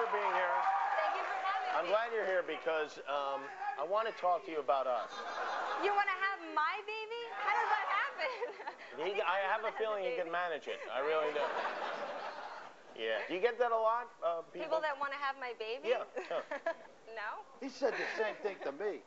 for being here. Thank you for having me. I'm glad you're here because I want to talk to you about us. You want to have my baby? How does that happen? I have a feeling he can manage it. I really do. Yeah. Do you get that a lot? People that want to have my baby? Yeah. No? He said the same thing to me.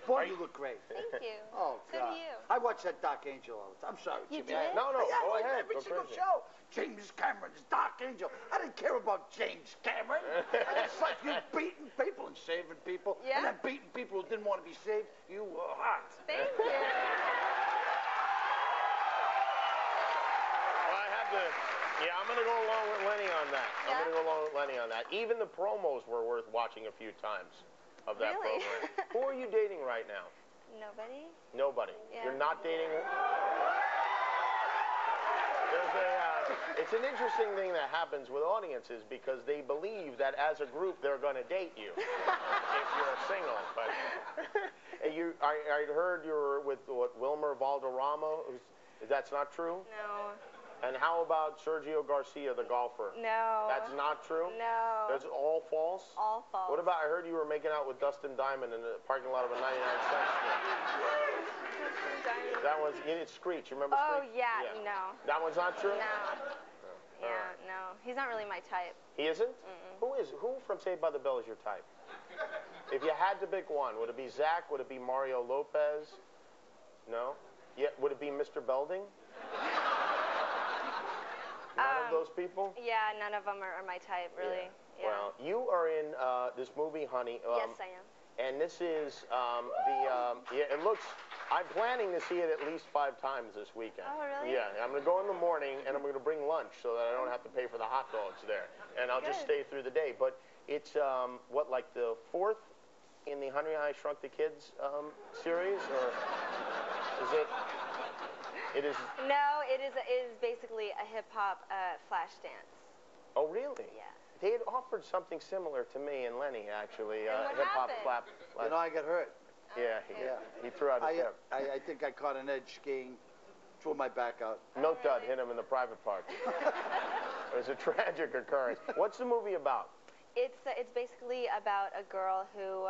Boy, you look great. Thank you. Oh, so God. do you. I watch that Dark Angel all the time. I'm sorry, You Jimmy. did? No, Yeah, go like ahead. every single show. James Cameron's Dark Angel. I didn't care about James Cameron. It's like you beating people and saving people. Yeah? And then beating people who didn't want to be saved. You were hot. Thank you. Well, I have to. Yeah, I'm going to go along with Lenny on that. Yeah? I'm going to go along with Lenny on that. Even the promos were worth watching a few times of that Really? program. Who are you dating right now? Nobody? Nobody. Yeah. You're not dating. It's an interesting thing that happens with audiences because they believe that as a group they're going to date you if you're single. But I heard you were with Wilmer Valderrama. That's not true? No. And how about Sergio Garcia, the golfer? No. That's not true? No. That's all false? All false. What about, I heard you were making out with Dustin Diamond in the parking lot of a 99 cent store. That was, it's Screech. You remember Screech? Oh, yeah, no. That one's not true? No. All Yeah, right. no. He's not really my type. He isn't? Mm-mm. Who from Saved by the Bell is your type? If you had to pick one, would it be Zach? Would it be Mario Lopez? No? Yeah, would it be Mr. Belding? None of those people? Yeah, none of them are my type, really. Yeah. Well, you are in this movie, Honey. Yes, I am. And this is it looks, I'm planning to see it at least 5 times this weekend. Oh, really? Yeah, I'm going to go in the morning and I'm going to bring lunch so that I don't have to pay for the hot dogs there. And I'll just stay through the day. But it's, like the 4th in the Honey, I Shrunk the Kids series? Or is it? It is. No, it is basically a hip-hop flash dance. Oh, really? Yeah. They had offered something similar to me and Lenny, actually. And what hip-hop happened? flap. You know, I got hurt. Yeah, he threw out his hip. I think I caught an edge skiing, threw my back out. Milk Dud hit him in the private part. It was a tragic occurrence. What's the movie about? It's basically about a girl who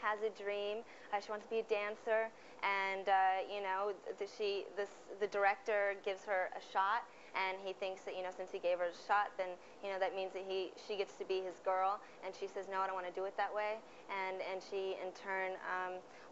has a dream. She wants to be a dancer, and you know, the director gives her a shot, and he thinks that, you know, since he gave her a shot, then, you know, that means that she gets to be his girl, and she says, no, I don't want to do it that way, and she in turn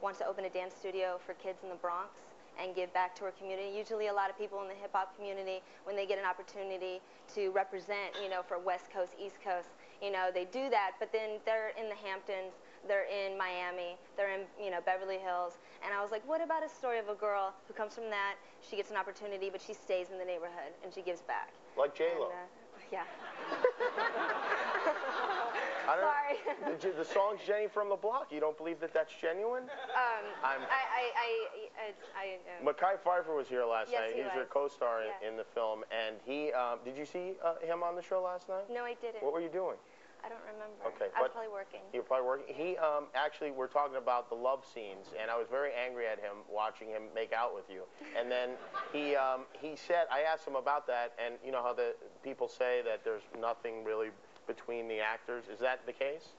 wants to open a dance studio for kids in the Bronx and give back to her community. Usually a lot of people in the hip-hop community, when they get an opportunity to represent, you know, for West Coast, East Coast, you know, they do that, but then they're in the Hamptons, they're in Miami, they're in, you know, Beverly Hills, and I was like, what about a story of a girl who comes from that, she gets an opportunity, but she stays in the neighborhood, and she gives back. Like J-Lo. Yeah. Sorry. The song's Jenny from the Block. You don't believe that that's genuine? Mekhi Phifer was here last night. He was your co-star in the film, and he. Did you see him on the show last night? No, I didn't. What were you doing? I don't remember. Okay, I was probably working. You were probably working. He actually, we're talking about the love scenes, and I was very angry at him watching him make out with you. And then he said, I asked him about that, and you know how the people say that there's nothing really between the actors. Is that the case?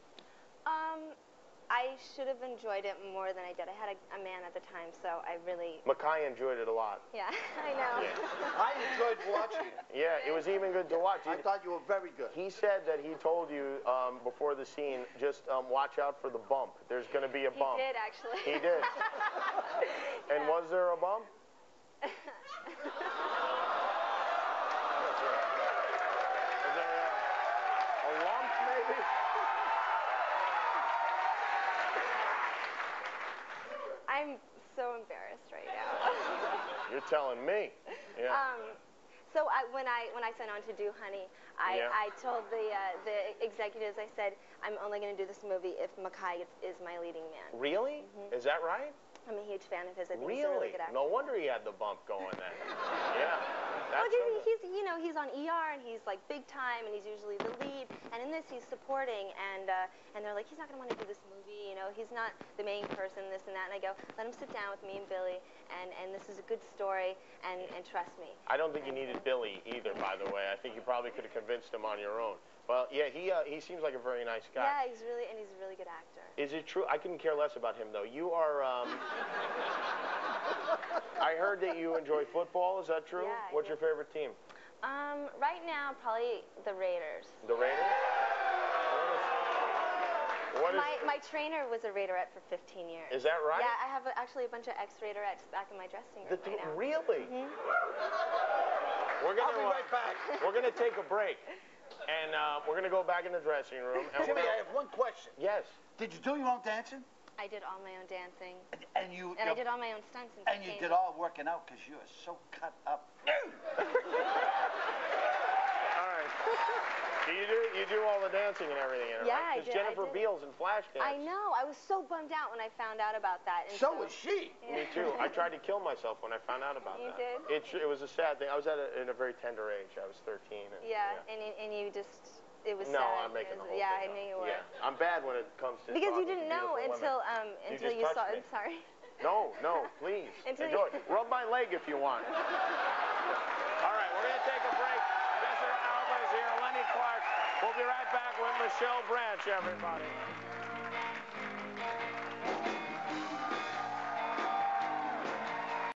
I should have enjoyed it more than I did. I had a man at the time, so I really... Mekhi enjoyed it a lot. Yeah, I know. Yeah. I enjoyed watching it. Yeah, it was even good to watch. I thought you were very good. He said that he told you before the scene, just watch out for the bump. There's going to be a bump. He did, actually. He did. And was there a bump? Was there a lump, maybe? I'm so embarrassed right now. You're telling me. Yeah. So when I signed on to do Honey, I told the executives, I said, I'm only going to do this movie if Mekhi is my leading man. Really? Mm-hmm. Is that right? I'm a huge fan of his. I think really? he's a really good actor. No wonder he had the bump going then. Yeah. That's Well, he's on ER and he's like big time and he's usually the lead. And in this, he's supporting and they're like, he's not gonna want to do this movie. He's not the main person, this and that. And I go, let him sit down with me and Billy, and this is a good story, and trust me. I don't think you needed Billy either, by the way. I think you probably could have convinced him on your own. Well, yeah, he seems like a very nice guy. Yeah, he's a really good actor. Is it true? I couldn't care less about him, though. You are, I heard that you enjoy football. Is that true? Yeah, What's your favorite team? Right now, probably the Raiders. The Raiders? My trainer was a Raiderette for 15 years. Is that right? Yeah, I have actually a bunch of ex-Raiderettes back in my dressing room right now. Really? Mm-hmm. I'll be right back. We're going to take a break. And we're going to go back in the dressing room. And Jimmy, I have one question. Yes. Did you do your own dancing? I did all my own dancing. And I did all my own stunts. And you did all working out because you are so cut up. All right. You do all the dancing and everything in it, yeah, right? Because Jennifer Beals in Flashdance. I know. I was so bummed out when I found out about that. And so was she. Me too. I tried to kill myself when I found out about that. You did? It was a sad thing. I was in a very tender age. I was 13. And you just, it was no, sad. I'm making the whole yeah, thing I knew you were. Yeah, I'm bad when it comes to because you talking didn't to know beautiful until women. you saw me. it. Sorry. No, please. Enjoy. Rub my leg if you want. All right, we're going to take a break. Jessica Alba is here, Lenny Clark. We'll be right back with Michelle Branch, everybody.